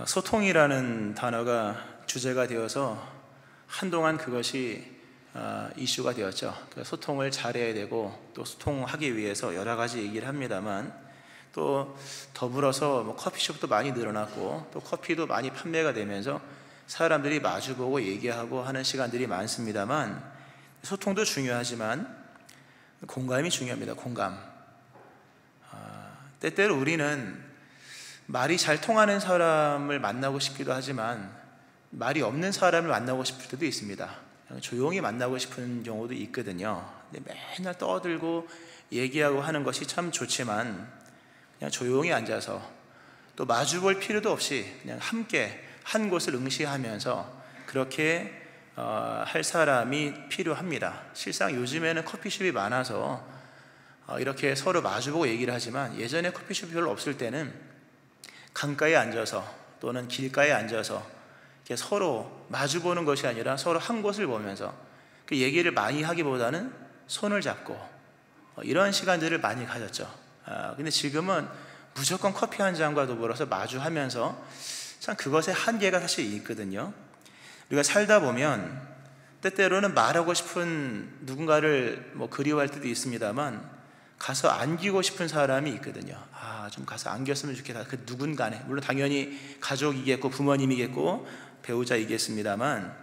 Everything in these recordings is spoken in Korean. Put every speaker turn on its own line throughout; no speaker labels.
소통이라는 단어가 주제가 되어서 한동안 그것이 이슈가 되었죠. 소통을 잘해야 되고 또 소통하기 위해서 여러 가지 얘기를 합니다만, 또 더불어서 커피숍도 많이 늘어났고 또 커피도 많이 판매가 되면서 사람들이 마주보고 얘기하고 하는 시간들이 많습니다만, 소통도 중요하지만 공감이 중요합니다. 공감. 때때로 우리는 말이 잘 통하는 사람을 만나고 싶기도 하지만 말이 없는 사람을 만나고 싶을 때도 있습니다. 조용히 만나고 싶은 경우도 있거든요. 근데 맨날 떠들고 얘기하고 하는 것이 참 좋지만, 그냥 조용히 앉아서 또 마주볼 필요도 없이 그냥 함께 한 곳을 응시하면서 그렇게 할 사람이 필요합니다. 실상 요즘에는 커피숍이 많아서 이렇게 서로 마주보고 얘기를 하지만, 예전에 커피숍이 별로 없을 때는 강가에 앉아서 또는 길가에 앉아서 이렇게 서로 마주보는 것이 아니라 서로 한 곳을 보면서 그 얘기를 많이 하기보다는 손을 잡고 이런 시간들을 많이 가졌죠. 근데 지금은 무조건 커피 한 잔과 더불어서 마주하면서 참 그것의 한계가 사실 있거든요. 우리가 살다 보면 때때로는 말하고 싶은 누군가를 그리워할 때도 있습니다만, 가서 안기고 싶은 사람이 있거든요. 좀 가서 안겼으면 좋겠다. 그 누군가네, 물론 당연히 가족이겠고 부모님이겠고 배우자이겠습니다만,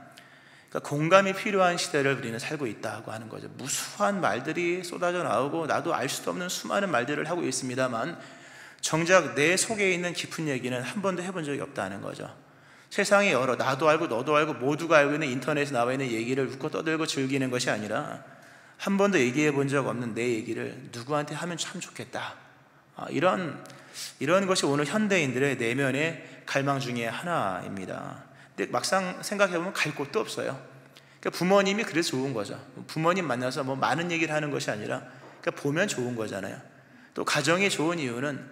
그러니까 공감이 필요한 시대를 우리는 살고 있다고 하는 거죠. 무수한 말들이 쏟아져 나오고 나도 알 수도 없는 수많은 말들을 하고 있습니다만, 정작 내 속에 있는 깊은 얘기는 한 번도 해본 적이 없다는 거죠. 세상에 여러 나도 알고 너도 알고 모두가 알고 있는 인터넷에 나와 있는 얘기를 웃고 떠들고 즐기는 것이 아니라, 한 번도 얘기해 본 적 없는 내 얘기를 누구한테 하면 참 좋겠다. 이런 것이 오늘 현대인들의 내면의 갈망 중에 하나입니다. 근데 막상 생각해 보면 갈 곳도 없어요. 그러니까 부모님이 그래서 좋은 거죠. 부모님 만나서 많은 얘기를 하는 것이 아니라 그러니까 보면 좋은 거잖아요. 또 가정이 좋은 이유는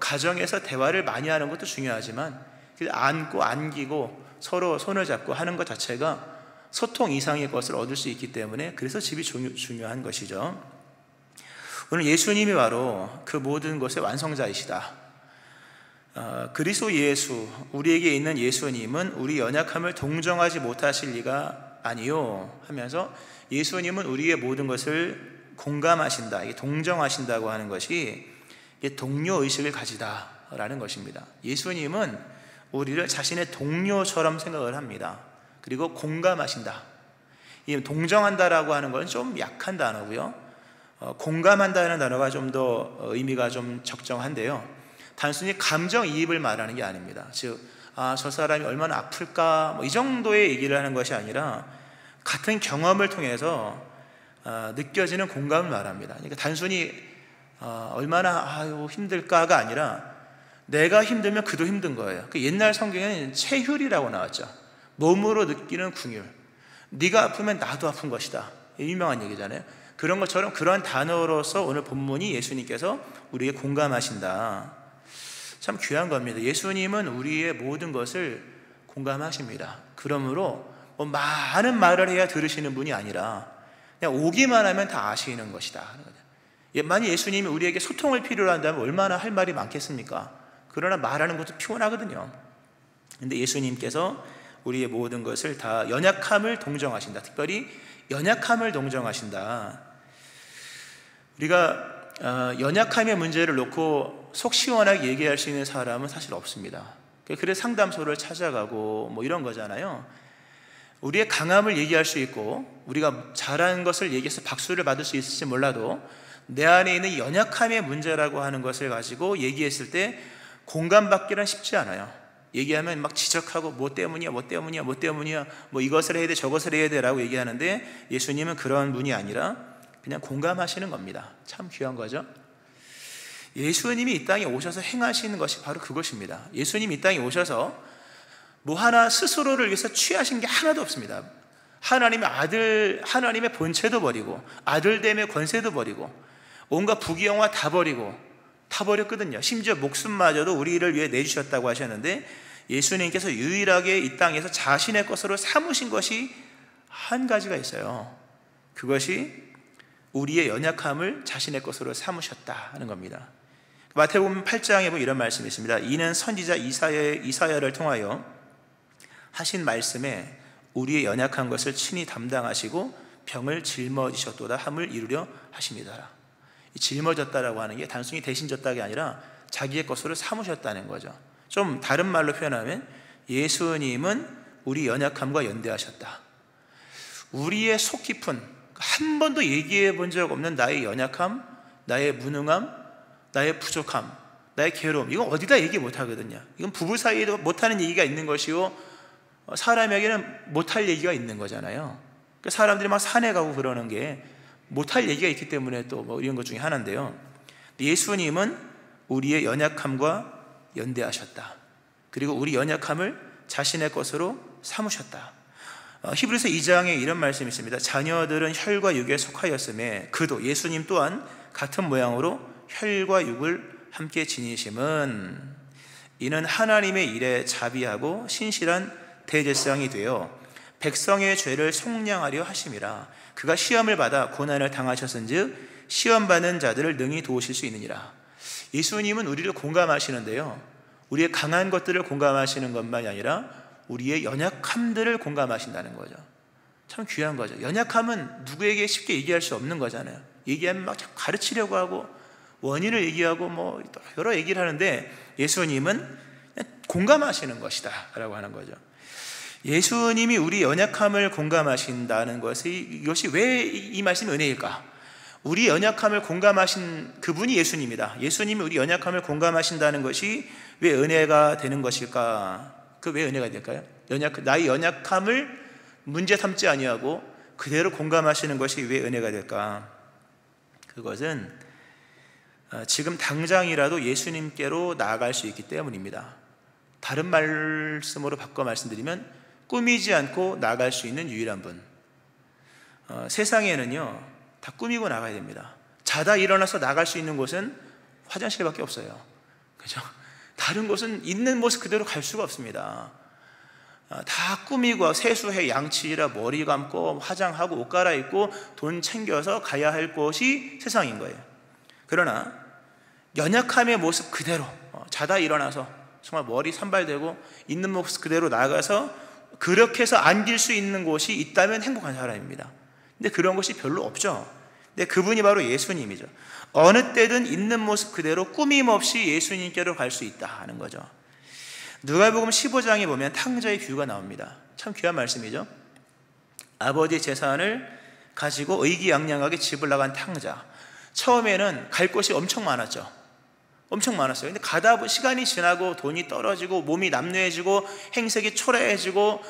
가정에서 대화를 많이 하는 것도 중요하지만, 안고 안기고 서로 손을 잡고 하는 것 자체가 소통 이상의 것을 얻을 수 있기 때문에, 그래서 집이 중요한 것이죠. 오늘 예수님이 바로 그 모든 것의 완성자이시다. 그리스도 예수, 우리에게 있는 예수님은 우리 연약함을 동정하지 못하실 리가 아니요 하면서, 예수님은 우리의 모든 것을 공감하신다, 이게 동정하신다고 하는 것이 이게 동료의식을 가지다라는 것입니다. 예수님은 우리를 자신의 동료처럼 생각을 합니다. 그리고 공감하신다. 이 동정한다라고 하는 건 좀 약한 단어고요. 공감한다는 단어가 좀 더 의미가 좀 적정한데요. 단순히 감정이입을 말하는 게 아닙니다. 즉, 저 사람이 얼마나 아플까 이 정도의 얘기를 하는 것이 아니라, 같은 경험을 통해서 느껴지는 공감을 말합니다. 그러니까 단순히 얼마나 힘들까가 아니라, 내가 힘들면 그도 힘든 거예요. 그 옛날 성경에는 체휼이라고 나왔죠. 몸으로 느끼는 긍휼. 네가 아프면 나도 아픈 것이다. 유명한 얘기잖아요. 그런 것처럼 그러한 단어로서 오늘 본문이 예수님께서 우리에게 공감하신다. 참 귀한 겁니다. 예수님은 우리의 모든 것을 공감하십니다. 그러므로 많은 말을 해야 들으시는 분이 아니라 그냥 오기만 하면 다 아시는 것이다. 만약 예수님이 우리에게 소통을 필요로 한다면 얼마나 할 말이 많겠습니까? 그러나 말하는 것도 피곤하거든요. 근데 예수님께서 우리의 모든 것을 다 연약함을 동정하신다. 특별히 연약함을 동정하신다. 우리가 연약함의 문제를 놓고 속 시원하게 얘기할 수 있는 사람은 사실 없습니다. 그래서 상담소를 찾아가고 이런 거잖아요. 우리의 강함을 얘기할 수 있고 우리가 잘하는 것을 얘기해서 박수를 받을 수 있을지 몰라도, 내 안에 있는 연약함의 문제라고 하는 것을 가지고 얘기했을 때 공감받기는 쉽지 않아요. 얘기하면 막 지적하고 뭐 때문이야 이것을 해야 돼 저것을 해야 돼 라고 얘기하는데, 예수님은 그런 분이 아니라 그냥 공감하시는 겁니다. 참 귀한 거죠. 예수님이 이 땅에 오셔서 행하시는 것이 바로 그것입니다. 예수님이 이 땅에 오셔서 하나 스스로를 위해서 취하신 게 하나도 없습니다. 하나님의 아들, 하나님의 본체도 버리고 아들됨의 권세도 버리고 온갖 부귀영화 다 버렸거든요. 심지어 목숨마저도 우리를 위해 내주셨다고 하셨는데, 예수님께서 유일하게 이 땅에서 자신의 것으로 삼으신 것이 한 가지가 있어요. 그것이 우리의 연약함을 자신의 것으로 삼으셨다는 겁니다. 마태복음 8장에 보면 이런 말씀이 있습니다. 이는 선지자 이사야를 통하여 하신 말씀에 우리의 연약한 것을 친히 담당하시고 병을 짊어지셨도다 함을 이루려 하십니다. 짊어졌다라고 하는 게 단순히 대신 졌다가 아니라 자기의 것으로 삼으셨다는 거죠. 좀 다른 말로 표현하면 예수님은 우리 연약함과 연대하셨다. 우리의 속 깊은, 한 번도 얘기해 본 적 없는 나의 연약함, 나의 무능함, 나의 부족함, 나의 괴로움, 이건 어디다 얘기 못 하거든요. 이건 부부 사이에도 못하는 얘기가 있는 것이고 사람에게는 못할 얘기가 있는 거잖아요. 사람들이 막 산에 가고 그러는 게 못할 얘기가 있기 때문에 또 뭐 이런 것 중에 하나인데요. 예수님은 우리의 연약함과 연대하셨다. 그리고 우리 연약함을 자신의 것으로 삼으셨다. 히브리서 2장에 이런 말씀이 있습니다. 자녀들은 혈과 육에 속하였음에 그도 예수님 또한 같은 모양으로 혈과 육을 함께 지니심은 이는 하나님의 일에 자비하고 신실한 대제사장이 되어 백성의 죄를 속량하려 하심이라. 그가 시험을 받아 고난을 당하셨은즉 시험받는 자들을 능히 도우실 수 있느니라. 예수님은 우리를 공감하시는데요, 우리의 강한 것들을 공감하시는 것만이 아니라 우리의 연약함들을 공감하신다는 거죠. 참 귀한 거죠. 연약함은 누구에게 쉽게 얘기할 수 없는 거잖아요. 얘기하면 막 가르치려고 하고 원인을 얘기하고 뭐 여러 얘기를 하는데 예수님은 공감하시는 것이다 라고 하는 거죠. 예수님이 우리 연약함을 공감하신다는 이것이 왜 이 말씀이 은혜일까? 우리 연약함을 공감하신 그분이 예수님이다. 예수님이 우리 연약함을 공감하신다는 것이 왜 은혜가 되는 것일까? 그 왜 은혜가 될까요? 나의 연약함을 문제 삼지 아니하고 그대로 공감하시는 것이 왜 은혜가 될까? 그것은 지금 당장이라도 예수님께로 나아갈 수 있기 때문입니다. 다른 말씀으로 바꿔 말씀드리면 꾸미지 않고 나아갈 수 있는 유일한 분. 세상에는요 다 꾸미고 나가야 됩니다. 자다 일어나서 나갈 수 있는 곳은 화장실밖에 없어요. 그죠? 다른 곳은 있는 모습 그대로 갈 수가 없습니다. 다 꾸미고 세수해 양치라 머리 감고 화장하고 옷 갈아입고 돈 챙겨서 가야 할 곳이 세상인 거예요. 그러나 연약함의 모습 그대로 자다 일어나서 정말 머리 산발되고 있는 모습 그대로 나가서 그렇게 해서 안길 수 있는 곳이 있다면 행복한 사람입니다. 근데 그런 곳이 별로 없죠. 근데 그분이 바로 예수님이죠. 어느 때든 있는 모습 그대로 꾸밈 없이 예수님께로 갈 수 있다 하는 거죠. 누가복음 15장에 보면 탕자의 비유가 나옵니다. 참 귀한 말씀이죠. 아버지의 재산을 가지고 의기양양하게 집을 나간 탕자. 처음에는 갈 곳이 엄청 많았죠. 엄청 많았어요. 근데 가다 보면 시간이 지나고 돈이 떨어지고 몸이 남루해지고 행색이 초라해지고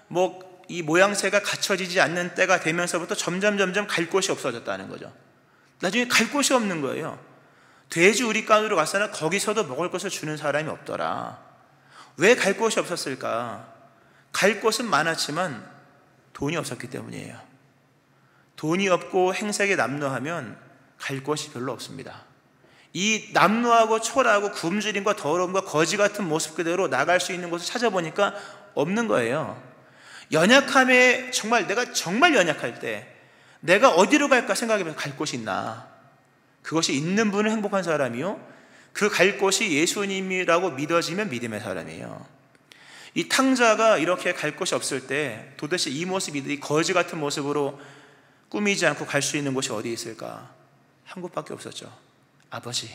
뭐 이 모양새가 갖춰지지 않는 때가 되면서부터 점점 갈 곳이 없어졌다는 거죠. 나중에 갈 곳이 없는 거예요. 돼지 우리간으로 가서는 거기서도 먹을 것을 주는 사람이 없더라. 왜 갈 곳이 없었을까? 갈 곳은 많았지만 돈이 없었기 때문이에요. 돈이 없고 행색에 남루하면 갈 곳이 별로 없습니다. 이 남루하고 초라하고 굶주림과 더러움과 거지 같은 모습 그대로 나갈 수 있는 곳을 찾아보니까 없는 거예요. 연약함에 내가 정말 연약할 때 내가 어디로 갈까 생각해보면 갈 곳이 있나? 그것이 있는 분은 행복한 사람이요, 그 갈 곳이 예수님이라고 믿어지면 믿음의 사람이에요. 이 탕자가 이렇게 갈 곳이 없을 때 도대체 이 모습이 이 거지 같은 모습으로 꾸미지 않고 갈 수 있는 곳이 어디 있을까? 한 곳밖에 없었죠. 아버지.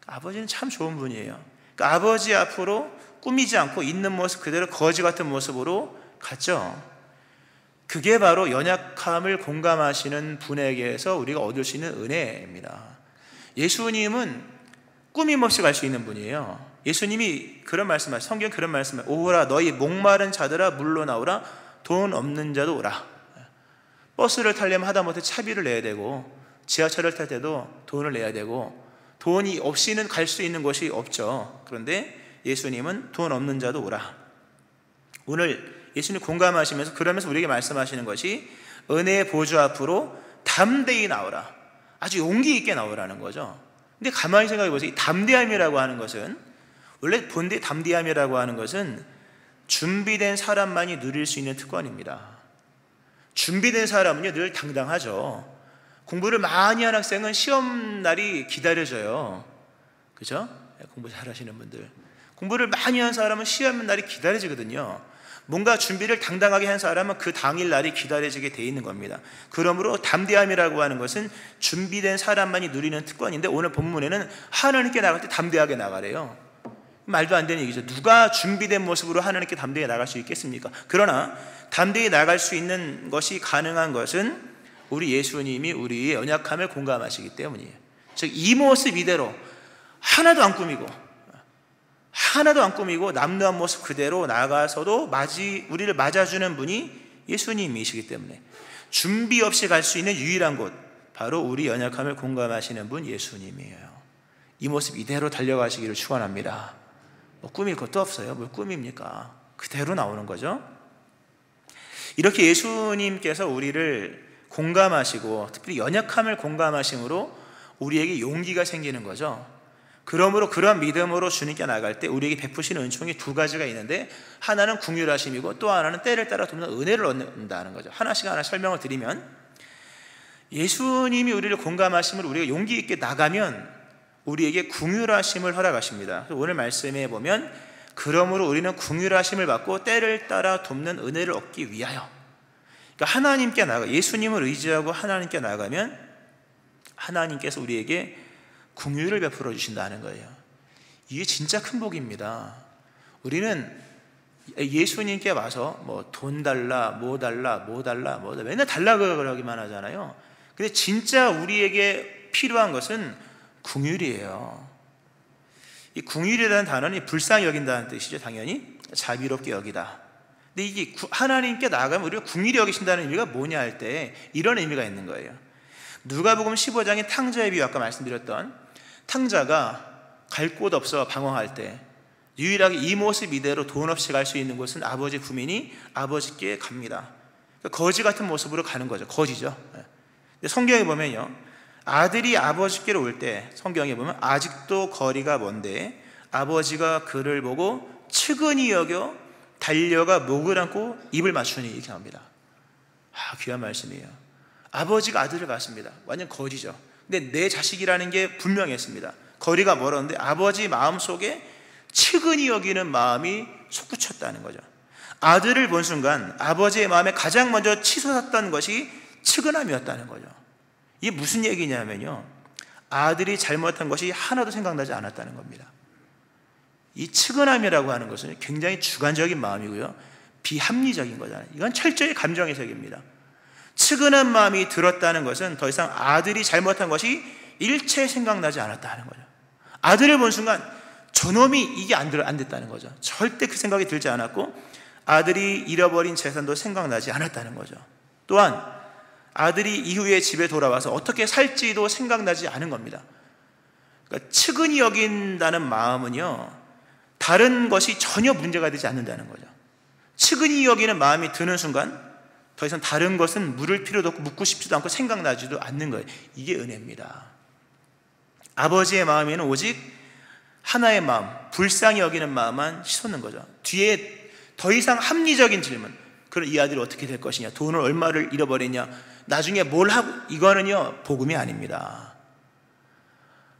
아버지는 참 좋은 분이에요. 그러니까 아버지 앞으로 꾸미지 않고 있는 모습 그대로 거지 같은 모습으로 갔죠. 그게 바로 연약함을 공감하시는 분에게서 우리가 얻을 수 있는 은혜입니다. 예수님은 꾸밈없이 갈 수 있는 분이에요. 예수님이 그런 말씀하시죠. 성경 그런 말씀하시죠. 오라 너희 목마른 자들아 물로 나오라 돈 없는 자도 오라. 버스를 타려면 하다못해 차비를 내야 되고 지하철을 탈 때도 돈을 내야 되고 돈이 없이는 갈 수 있는 곳이 없죠. 그런데 예수님은 돈 없는 자도 오라. 오늘 예수님 공감하시면서 그러면서 우리에게 말씀하시는 것이 은혜의 보좌 앞으로 담대히 나오라. 아주 용기 있게 나오라는 거죠. 근데 가만히 생각해 보세요. 이 담대함이라고 하는 것은, 원래 본래 담대함이라고 하는 것은 준비된 사람만이 누릴 수 있는 특권입니다. 준비된 사람은요 늘 당당하죠. 공부를 많이 한 학생은 시험 날이 기다려져요. 그죠? 공부 잘하시는 분들, 공부를 많이 한 사람은 시험 날이 기다려지거든요. 뭔가 준비를 당당하게 한 사람은 그 당일 날이 기다려지게 돼 있는 겁니다. 그러므로 담대함이라고 하는 것은 준비된 사람만이 누리는 특권인데, 오늘 본문에는 하나님께 나갈 때 담대하게 나가래요. 말도 안 되는 얘기죠. 누가 준비된 모습으로 하나님께 담대히 나갈 수 있겠습니까? 그러나 담대히 나갈 수 있는 것이 가능한 것은 우리 예수님이 우리의 연약함을 공감하시기 때문이에요. 즉 이 모습 이대로 하나도 안 꾸미고 남루한 모습 그대로 나가서도 우리를 맞아주는 분이 예수님이시기 때문에 준비 없이 갈 수 있는 유일한 곳, 바로 우리 연약함을 공감하시는 분 예수님이에요. 이 모습 이대로 달려가시기를 축원합니다. 뭐 꾸밀 것도 없어요. 뭘 꾸밉니까? 그대로 나오는 거죠. 이렇게 예수님께서 우리를 공감하시고 특별히 연약함을 공감하심으로 우리에게 용기가 생기는 거죠. 그러므로 그런 믿음으로 주님께 나갈 때 우리에게 베푸시는 은총이 두 가지가 있는데, 하나는 긍휼하심이고 또 하나는 때를 따라 돕는 은혜를 얻는다는 거죠. 하나씩 설명을 드리면, 예수님이 우리를 공감하심으로 우리가 용기 있게 나가면 우리에게 긍휼하심을 허락하십니다. 오늘 말씀에 보면 그러므로 우리는 긍휼하심을 받고 때를 따라 돕는 은혜를 얻기 위하여, 그러니까 하나님께 예수님을 의지하고 하나님께 나가면 하나님께서 우리에게 긍휼을 베풀어 주신다는 거예요. 이게 진짜 큰 복입니다. 우리는 예수님께 와서 뭐 돈 달라, 뭐 달라, 맨날 달라 그러기만 하잖아요. 근데 진짜 우리에게 필요한 것은 긍휼이에요. 이 긍휼이라는 단어는 불쌍히 여긴다는 뜻이죠. 당연히 자비롭게 여기다. 근데 이게 하나님께 나가면 우리가 긍휼히 여기신다는 의미가 뭐냐 할 때 이런 의미가 있는 거예요. 누가복음 15장의 탕자의 비유, 아까 말씀드렸던 탕자가 갈 곳 없어 방황할 때 유일하게 이 모습 이대로 돈 없이 갈 수 있는 곳은 아버지 구민이 아버지께 갑니다. 그러니까 거지 같은 모습으로 가는 거죠. 거지죠. 근데 성경에 보면요, 아들이 아버지께로 올 때 성경에 보면 아직도 거리가 먼데 아버지가 그를 보고 측은히 여겨 달려가 목을 안고 입을 맞추니, 이렇게 나옵니다. 귀한 말씀이에요. 아버지가 아들을 봤습니다. 완전 거지죠. 근데 내 자식이라는 게 분명했습니다. 거리가 멀었는데 아버지 마음속에 측은히 여기는 마음이 솟구쳤다는 거죠. 아들을 본 순간 아버지의 마음에 가장 먼저 치솟았던 것이 측은함이었다는 거죠. 이게 무슨 얘기냐면요, 아들이 잘못한 것이 하나도 생각나지 않았다는 겁니다. 이 측은함이라고 하는 것은 굉장히 주관적인 마음이고요, 비합리적인 거잖아요. 이건 철저히 감정해석입니다. 측은한 마음이 들었다는 것은 더 이상 아들이 잘못한 것이 일체 생각나지 않았다는 거죠. 아들을 본 순간 저놈이 이게 안 됐다는 거죠. 절대 그 생각이 들지 않았고 아들이 잃어버린 재산도 생각나지 않았다는 거죠. 또한 아들이 이후에 집에 돌아와서 어떻게 살지도 생각나지 않은 겁니다. 그러니까 측은히 여긴다는 마음은요, 다른 것이 전혀 문제가 되지 않는다는 거죠. 측은히 여기는 마음이 드는 순간 더 이상 다른 것은 물을 필요도 없고 묻고 싶지도 않고 생각나지도 않는 거예요. 이게 은혜입니다. 아버지의 마음에는 오직 하나의 마음, 불쌍히 여기는 마음만 솟는 거죠. 뒤에 더 이상 합리적인 질문, 그럼 이 아들이 어떻게 될 것이냐, 돈을 얼마를 잃어버리냐, 나중에 뭘 하고, 이거는요 복음이 아닙니다.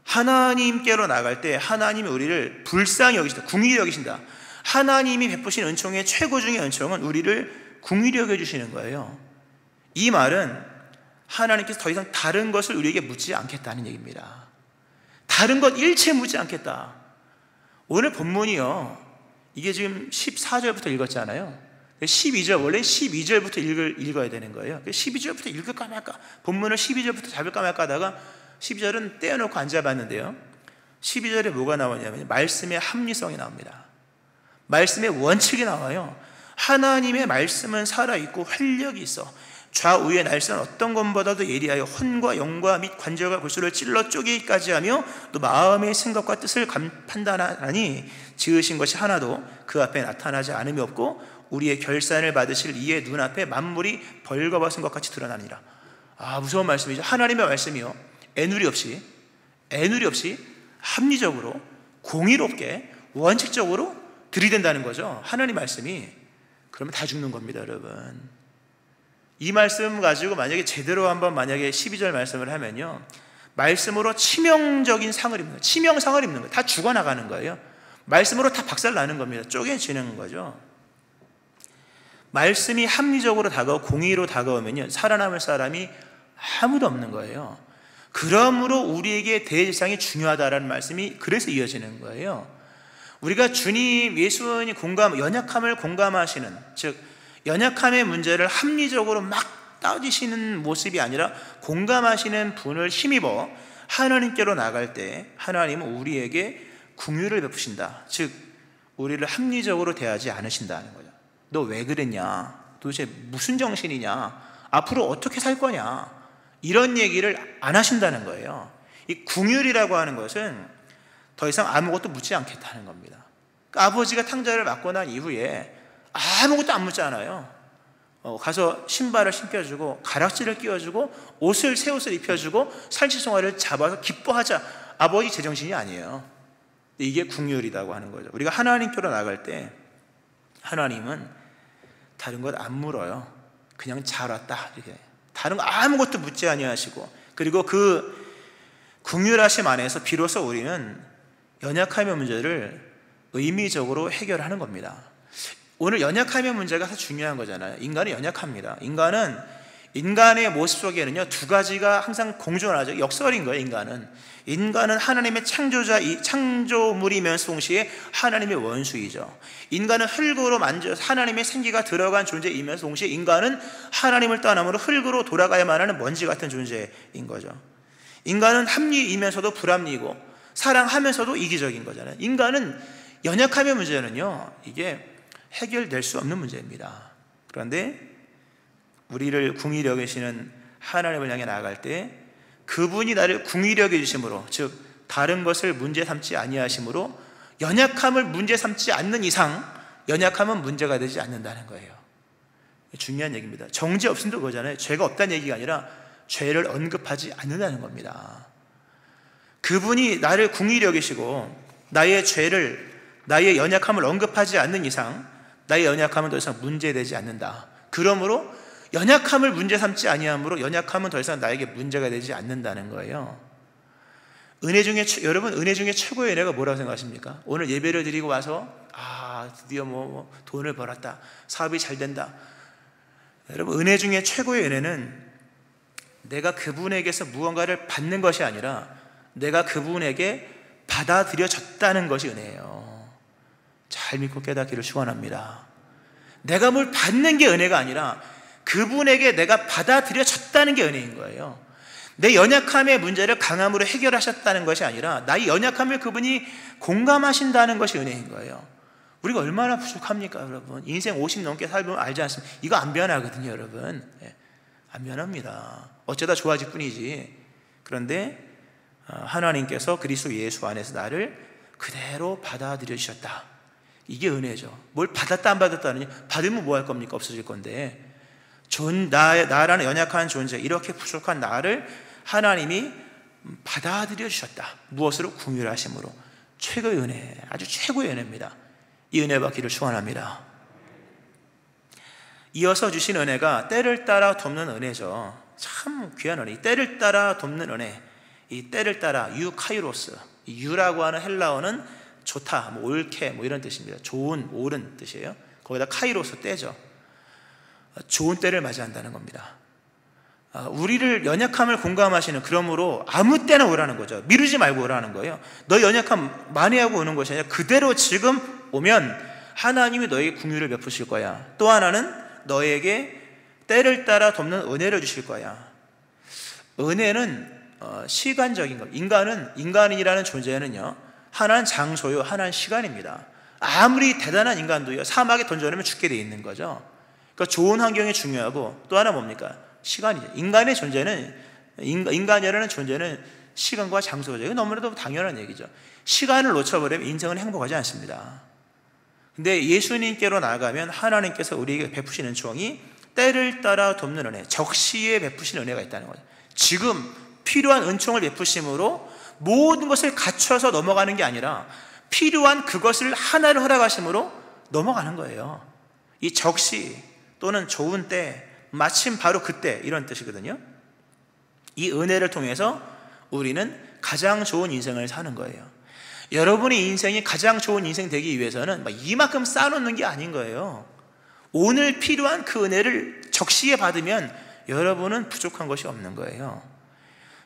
하나님께로 나갈 때 하나님이 우리를 불쌍히 여기신다, 긍휼히 여기신다. 하나님이 베푸신 은총의 최고 중의 은총은 우리를 긍휼히 여겨주시는 거예요. 이 말은 하나님께서 더 이상 다른 것을 우리에게 묻지 않겠다는 얘기입니다. 다른 것 일체 묻지 않겠다. 오늘 본문이요, 이게 지금 14절부터 읽었잖아요. 12절, 원래 12절부터 읽어야 되는 거예요. 12절부터 읽을까 말까, 본문을 12절부터 잡을까 말까 하다가 12절은 떼어놓고 앉아봤는데요, 12절에 뭐가 나오냐면 말씀의 합리성이 나옵니다. 말씀의 원칙이 나와요. 하나님의 말씀은 살아있고 활력이 있어 좌우의 날선 어떤 것보다도 예리하여 혼과 영과 및 관절과 골수를 찔러 쪼개기까지 하며 또 마음의 생각과 뜻을 판단하니 지으신 것이 하나도 그 앞에 나타나지 않음이 없고 우리의 결산을 받으실 이의 눈앞에 만물이 벌거벗은 것 같이 드러나니라. 무서운 말씀이죠. 하나님의 말씀이요, 애누리 없이 합리적으로 공의롭게 원칙적으로 들이댄다는 거죠. 하나님 말씀이. 그러면 다 죽는 겁니다, 여러분. 이 말씀 가지고 만약에 제대로 한번 만약에 12절 말씀을 하면요, 말씀으로 치명적인 상을 입는 거예요. 치명상을 입는 거예요. 다 죽어나가는 거예요. 말씀으로 다 박살나는 겁니다. 쪼개지는 거죠. 말씀이 합리적으로 다가오고 공의로 다가오면요, 살아남을 사람이 아무도 없는 거예요. 그러므로 우리에게 대제사장이 중요하다라는 말씀이 그래서 이어지는 거예요. 우리가 주님, 예수님 연약함을 공감하시는, 즉 연약함의 문제를 합리적으로 막 따지시는 모습이 아니라 공감하시는 분을 힘입어 하나님께로 나갈 때 하나님은 우리에게 긍휼을 베푸신다. 즉 우리를 합리적으로 대하지 않으신다는 거죠. 너 왜 그랬냐? 도대체 무슨 정신이냐? 앞으로 어떻게 살 거냐? 이런 얘기를 안 하신다는 거예요. 이 긍휼이라고 하는 것은 더 이상 아무것도 묻지 않겠다는 겁니다. 그러니까 아버지가 탕자를 맞고 난 이후에 아무것도 안 묻잖아요. 가서 신발을 신겨주고 가락지를 끼워주고 새 옷을 입혀주고 살치송아리를 잡아서 기뻐하자. 아버지 제정신이 아니에요. 이게 긍휼이라고 하는 거죠. 우리가 하나님께로 나갈 때 하나님은 다른 것 안 물어요. 그냥 잘 왔다 이렇게. 다른 거 아무것도 묻지 아니하시고, 그리고 그 긍휼하심 안에서 비로소 우리는 연약함의 문제를 의미적으로 해결하는 겁니다. 오늘 연약함의 문제가 더 중요한 거잖아요. 인간은 연약합니다. 인간의 모습 속에는요, 두 가지가 항상 공존하죠. 역설인 거예요. 인간은 하나님의 창조물이면서 동시에 하나님의 원수이죠. 인간은 흙으로 만져서 하나님의 생기가 들어간 존재이면서 동시에 인간은 하나님을 떠남으로 흙으로 돌아가야만 하는 먼지 같은 존재인 거죠. 인간은 합리이면서도 불합리이고 사랑하면서도 이기적인 거잖아요. 인간은 연약함의 문제는요, 이게 해결될 수 없는 문제입니다. 그런데 우리를 궁일히 여기시는 하나님을 향해 나아갈 때 그분이 나를 궁일히 여겨주심으로, 즉 다른 것을 문제 삼지 아니하심으로 연약함을 문제 삼지 않는 이상 연약함은 문제가 되지 않는다는 거예요. 중요한 얘기입니다. 정죄 없음도 그거잖아요. 죄가 없다는 얘기가 아니라 죄를 언급하지 않는다는 겁니다. 그분이 나를 궁일히 여기시고 나의 연약함을 언급하지 않는 이상 나의 연약함은 더 이상 문제되지 않는다. 그러므로 연약함을 문제 삼지 아니하므로 연약함은 더 이상 나에게 문제가 되지 않는다는 거예요. 여러분, 은혜 중에 최고의 은혜가 뭐라고 생각하십니까? 오늘 예배를 드리고 와서 드디어 돈을 벌었다, 사업이 잘 된다. 여러분, 은혜 중에 최고의 은혜는 내가 그분에게서 무언가를 받는 것이 아니라 내가 그분에게 받아들여졌다는 것이 은혜예요. 잘 믿고 깨닫기를 축원합니다. 내가 뭘 받는 게 은혜가 아니라 그분에게 내가 받아들여졌다는 게 은혜인 거예요. 내 연약함의 문제를 강함으로 해결하셨다는 것이 아니라 나의 연약함을 그분이 공감하신다는 것이 은혜인 거예요. 우리가 얼마나 부족합니까, 여러분? 인생 50 넘게 살면 알지 않습니까? 이거 안 변하거든요, 여러분. 안 변합니다. 어쩌다 좋아질 뿐이지. 그런데 하나님께서 그리스도 예수 안에서 나를 그대로 받아들여 주셨다. 이게 은혜죠. 뭘 받았다 안 받았다느니, 받으면 뭐 할 겁니까? 없어질 건데. 나라는 연약한 존재, 이렇게 부족한 나를 하나님이 받아들여 주셨다. 무엇으로? 긍휼하심으로. 최고의 은혜, 아주 최고의 은혜입니다. 이 은혜 받기를 축원합니다. 이어서 주신 은혜가 때를 따라 돕는 은혜죠. 참 귀한 은혜. 이 때를 따라 돕는 은혜, 이 때를 따라 유카이로스, 유라고 하는 헬라어는 좋다, 옳게 이런 뜻입니다. 좋은, 옳은 뜻이에요. 거기다 카이로스, 때죠. 좋은 때를 맞이한다는 겁니다. 우리를 연약함을 공감하시는, 그러므로 아무 때나 오라는 거죠. 미루지 말고 오라는 거예요. 너 연약함 만회하고 오는 것이 아니라 그대로 지금 오면 하나님이 너에게 긍휼을 베푸실 거야. 또 하나는 너에게 때를 따라 돕는 은혜를 주실 거야. 은혜는 시간적인 것. 인간이라는 존재는요, 하나는 장소요, 하나는 시간입니다. 아무리 대단한 인간도요, 사막에 던져놓으면 죽게 돼 있는 거죠. 그러니까 좋은 환경이 중요하고, 또 하나 뭡니까? 시간이죠. 인간이라는 존재는 시간과 장소죠. 이거 너무나도 당연한 얘기죠. 시간을 놓쳐버리면 인생은 행복하지 않습니다. 근데 예수님께로 나아가면 하나님께서 우리에게 베푸시는 종이 때를 따라 돕는 은혜, 적시에 베푸시는 은혜가 있다는 거죠. 지금 필요한 은총을 베푸심으로 모든 것을 갖춰서 넘어가는 게 아니라 필요한 그것을 하나를 허락하심으로 넘어가는 거예요. 이 적시 또는 좋은 때, 마침 바로 그때, 이런 뜻이거든요. 이 은혜를 통해서 우리는 가장 좋은 인생을 사는 거예요. 여러분의 인생이 가장 좋은 인생 되기 위해서는 이만큼 쌓아놓는 게 아닌 거예요. 오늘 필요한 그 은혜를 적시에 받으면 여러분은 부족한 것이 없는 거예요.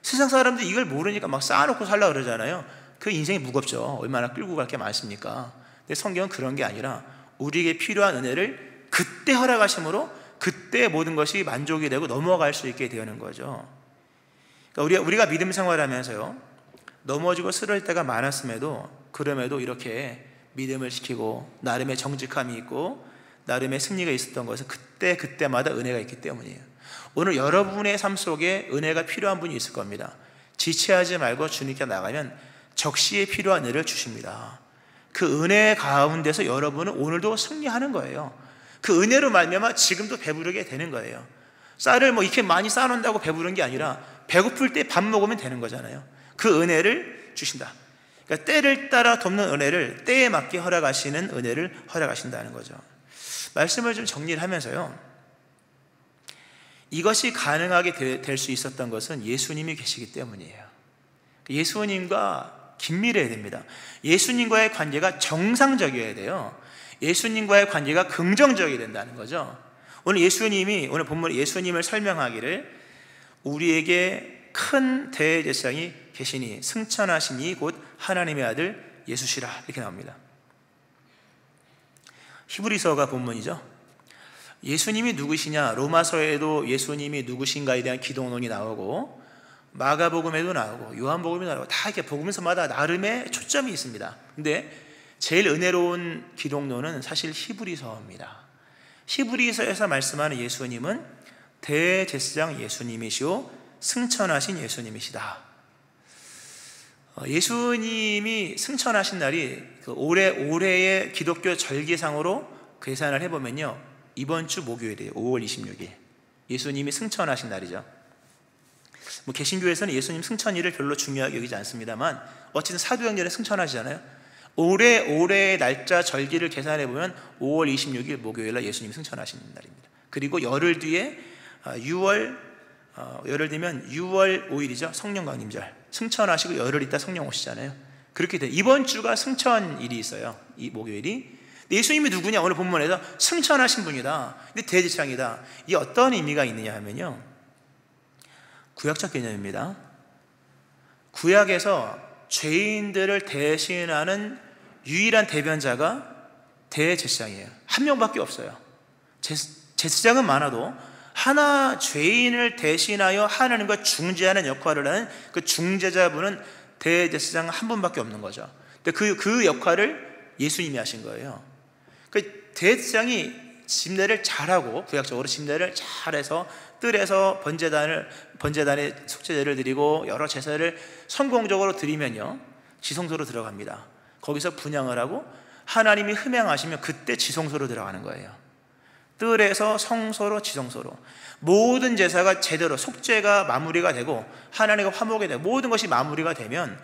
세상 사람들이 이걸 모르니까 막 쌓아놓고 살려고 그러잖아요. 그 인생이 무겁죠. 얼마나 끌고 갈 게 많습니까? 근데 성경은 그런 게 아니라 우리에게 필요한 은혜를 그때 허락하심으로 그때 모든 것이 만족이 되고 넘어갈 수 있게 되는 거죠. 그러니까 우리가 믿음 생활하면서요, 넘어지고 쓰러질 때가 많았음에도 그럼에도 이렇게 믿음을 지키고 나름의 정직함이 있고 나름의 승리가 있었던 것은 그때마다 은혜가 있기 때문이에요. 오늘 여러분의 삶 속에 은혜가 필요한 분이 있을 겁니다. 지체하지 말고 주님께 나가면 적시에 필요한 은혜를 주십니다. 그 은혜 가운데서 여러분은 오늘도 승리하는 거예요. 그 은혜로 말미암아 지금도 배부르게 되는 거예요. 쌀을 이렇게 많이 쌓아놓는다고 배부른 게 아니라 배고플 때 밥 먹으면 되는 거잖아요. 그 은혜를 주신다. 그러니까 때를 따라 돕는 은혜를 때에 맞게 허락하시는 은혜를 허락하신다는 거죠. 말씀을 좀 정리를 하면서요, 이것이 가능하게 될 수 있었던 것은 예수님이 계시기 때문이에요. 예수님과 긴밀해야 됩니다. 예수님과의 관계가 정상적이어야 돼요. 예수님과의 관계가 긍정적이 된다는 거죠. 오늘 본문 예수님을 설명하기를 우리에게 큰 대제사장이 계시니 승천하시니 곧 하나님의 아들 예수시라, 이렇게 나옵니다. 히브리서가 본문이죠. 예수님이 누구시냐, 로마서에도 예수님이 누구신가에 대한 기독론이 나오고 마가복음에도 나오고 요한복음에도 나오고 다 이렇게 복음서마다 나름의 초점이 있습니다. 근데 제일 은혜로운 기독론은 사실 히브리서입니다. 히브리서에서 말씀하는 예수님은 대제사장 예수님이시오 승천하신 예수님이시다. 예수님이 승천하신 날이 올해의 기독교 절기상으로 계산을 해보면요, 이번 주 목요일이에요. 5월 26일 예수님이 승천하신 날이죠. 개신교에서는 예수님 승천일을 별로 중요하게 여기지 않습니다만 어쨌든 사도행전에 승천하시잖아요. 올해의 날짜 절기를 계산해보면 5월 26일 목요일날 예수님이 승천하신 날입니다. 그리고 열흘 뒤에 6월 5일이죠. 성령 강림절. 승천하시고 열흘 있다 성령 오시잖아요. 그렇게 돼. 이번 주가 승천일이 있어요. 이 목요일이. 예수님이 누구냐? 오늘 본문에서 승천하신 분이다. 근데 대제사장이다. 이게 어떤 의미가 있느냐 하면요, 구약적 개념입니다. 구약에서 죄인들을 대신하는 유일한 대변자가 대제사장이에요. 한 명밖에 없어요. 제사장은 많아도 하나 죄인을 대신하여 하나님과 중재하는 역할을 하는 그 중재자분은 대제사장 한 분밖에 없는 거죠. 근데 그 역할을 예수님이 하신 거예요. 그 대제사장이 집례를 잘하고, 구약적으로 집례를 잘해서 뜰에서 번제단에 속죄제를 드리고 여러 제사를 성공적으로 드리면요, 지성소로 들어갑니다. 거기서 분향을 하고 하나님이 흠양하시면 그때 지성소로 들어가는 거예요. 뜰에서 성소로 지성소로 모든 제사가 제대로 속죄가 마무리가 되고 하나님과 화목이 되고 모든 것이 마무리가 되면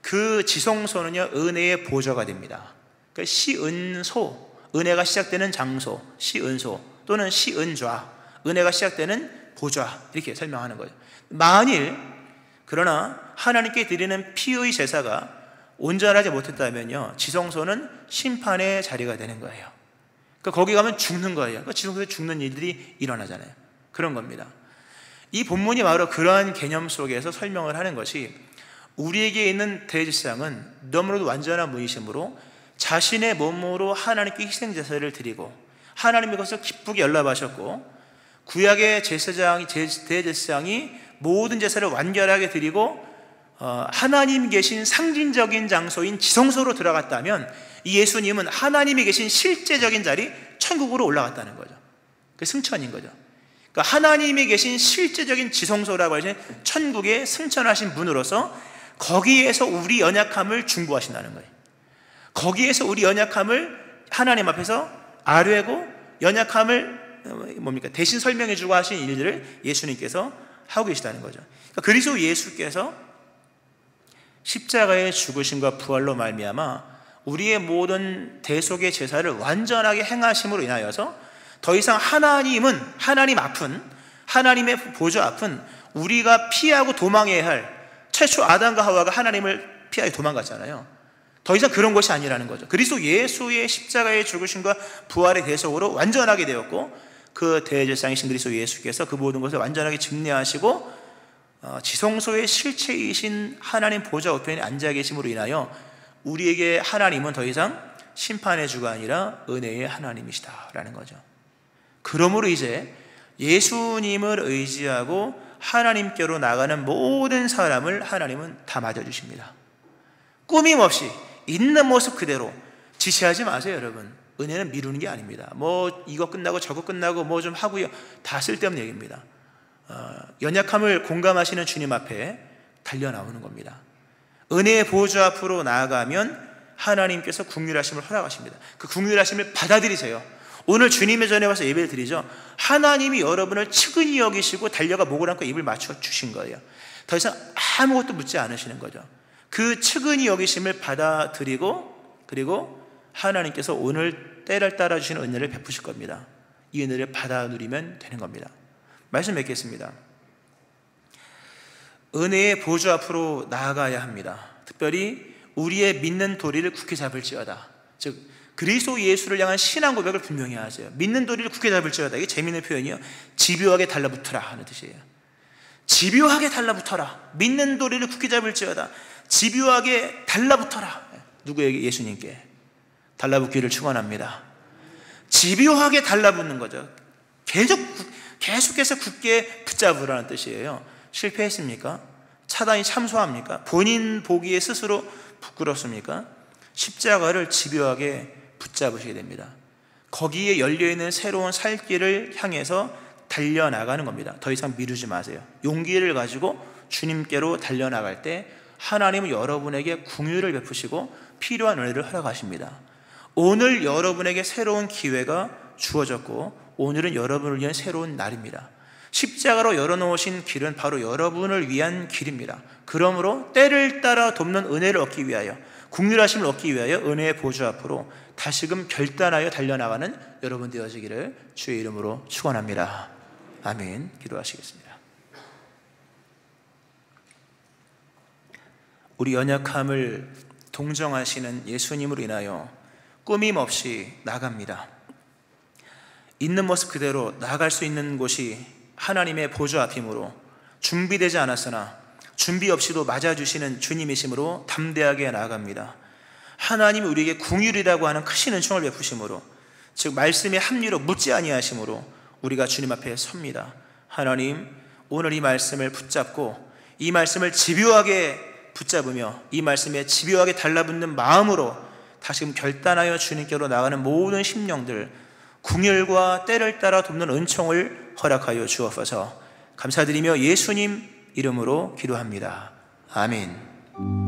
그 지성소는요, 은혜의 보좌가 됩니다. 그러니까 시은소, 은혜가 시작되는 장소, 시은소 또는 시은좌, 은혜가 시작되는 보좌, 이렇게 설명하는 거예요. 그러나 하나님께 드리는 피의 제사가 온전하지 못했다면요, 지성소는 심판의 자리가 되는 거예요. 그러니까 거기 가면 죽는 거예요. 그러니까 지성소에 죽는 일들이 일어나잖아요. 그런 겁니다. 이 본문이 바로 그러한 개념 속에서 설명을 하는 것이, 우리에게 있는 대제사장은 너무나도 완전한 분이시므로 자신의 몸으로 하나님께 희생제사를 드리고 하나님의 것을 기쁘게 연락하셨고, 구약의 대제사장이 모든 제사를 완결하게 드리고 하나님 계신 상징적인 장소인 지성소로 들어갔다면, 이 예수님은 하나님이 계신 실제적인 자리 천국으로 올라갔다는 거죠. 그게 승천인 거죠. 그러니까 하나님이 계신 실제적인 지성소라고 하는 천국에 승천하신 분으로서 거기에서 우리 연약함을 중보하신다는 거예요. 거기에서 우리 연약함을 하나님 앞에서 아뢰고 연약함을 대신 설명해 주고 하신 일들을 예수님께서 하고 계시다는 거죠. 그러니까 그리스도 예수께서 십자가의 죽으심과 부활로 말미암아 우리의 모든 대속의 제사를 완전하게 행하심으로 인하여서 더 이상 하나님 앞은, 하나님의 보좌 앞은 우리가 피하고 도망해야 할 최초 아담과 하와가 하나님을 피하여 도망갔잖아요. 더 이상 그런 것이 아니라는 거죠. 그리스도 예수의 십자가의 죽으심과 부활의 대속으로 완전하게 되었고, 그 대제사장이신 그리스도 예수께서 그 모든 것을 완전하게 증례하시고 지성소의 실체이신 하나님 보좌 우편에 앉아 계심으로 인하여 우리에게 하나님은 더 이상 심판의 주가 아니라 은혜의 하나님이시다라는 거죠. 그러므로 이제 예수님을 의지하고 하나님께로 나가는 모든 사람을 하나님은 다 맞아주십니다. 꾸밈없이 있는 모습 그대로. 지체하지 마세요, 여러분. 은혜는 미루는 게 아닙니다. 뭐 이거 끝나고 저거 끝나고 뭐 좀 하고요, 다 쓸데없는 얘기입니다. 연약함을 공감하시는 주님 앞에 달려 나오는 겁니다. 은혜의 보좌 앞으로 나아가면 하나님께서 국률하심을 허락하십니다. 그 국률하심을 받아들이세요. 오늘 주님의 전에 와서 예배를 드리죠. 하나님이 여러분을 측은히 여기시고 달려가 목을 안고 입을 맞춰 주신 거예요. 더 이상 아무것도 묻지 않으시는 거죠. 그 측은히 여기심을 받아들이고, 그리고 하나님께서 오늘 때를 따라 주시는 은혜를 베푸실 겁니다. 이 은혜를 받아 누리면 되는 겁니다. 말씀 맺겠습니다. 은혜의 보좌 앞으로 나아가야 합니다. 특별히 우리의 믿는 도리를 굳게 잡을지어다. 즉 그리스도 예수를 향한 신앙 고백을 분명히 하세요. 믿는 도리를 굳게 잡을지어다. 이게 재미있는 표현이요, 집요하게 달라붙어라 하는 뜻이에요. 집요하게 달라붙어라. 믿는 도리를 굳게 잡을지어다. 집요하게 달라붙어라. 누구에게? 예수님께 달라붙기를 축원합니다. 집요하게 달라붙는 거죠. 계속해서 굳게 붙잡으라는 뜻이에요. 실패했습니까? 차단이 참소합니까? 본인 보기에 스스로 부끄럽습니까? 십자가를 집요하게 붙잡으시게 됩니다. 거기에 열려있는 새로운 살 길을 향해서 달려나가는 겁니다. 더 이상 미루지 마세요. 용기를 가지고 주님께로 달려나갈 때 하나님은 여러분에게 긍휼을 베푸시고 필요한 은혜를 허락하십니다. 오늘 여러분에게 새로운 기회가 주어졌고, 오늘은 여러분을 위한 새로운 날입니다. 십자가로 열어놓으신 길은 바로 여러분을 위한 길입니다. 그러므로 때를 따라 돕는 은혜를 얻기 위하여, 긍휼하심을 얻기 위하여 은혜의 보좌 앞으로 다시금 결단하여 달려나가는 여러분 되어지기를 주의 이름으로 축원합니다. 아멘. 기도하시겠습니다. 우리 연약함을 동정하시는 예수님으로 인하여 꾸밈없이 나갑니다. 있는 모습 그대로 나아갈 수 있는 곳이 하나님의 보좌 앞이므로 준비되지 않았으나 준비 없이도 맞아주시는 주님이심으로 담대하게 나아갑니다. 하나님이 우리에게 긍휼이라고 하는 크신 은총을 베푸심으로, 즉 말씀의 합리로 묻지 아니하심으로 우리가 주님 앞에 섭니다. 하나님, 오늘 이 말씀을 붙잡고 이 말씀을 집요하게 붙잡으며 이 말씀에 집요하게 달라붙는 마음으로 다시금 결단하여 주님께로 나가는 모든 심령들, 긍휼과 때를 따라 돕는 은총을 허락하여 주옵소서. 감사드리며 예수님 이름으로 기도합니다. 아멘.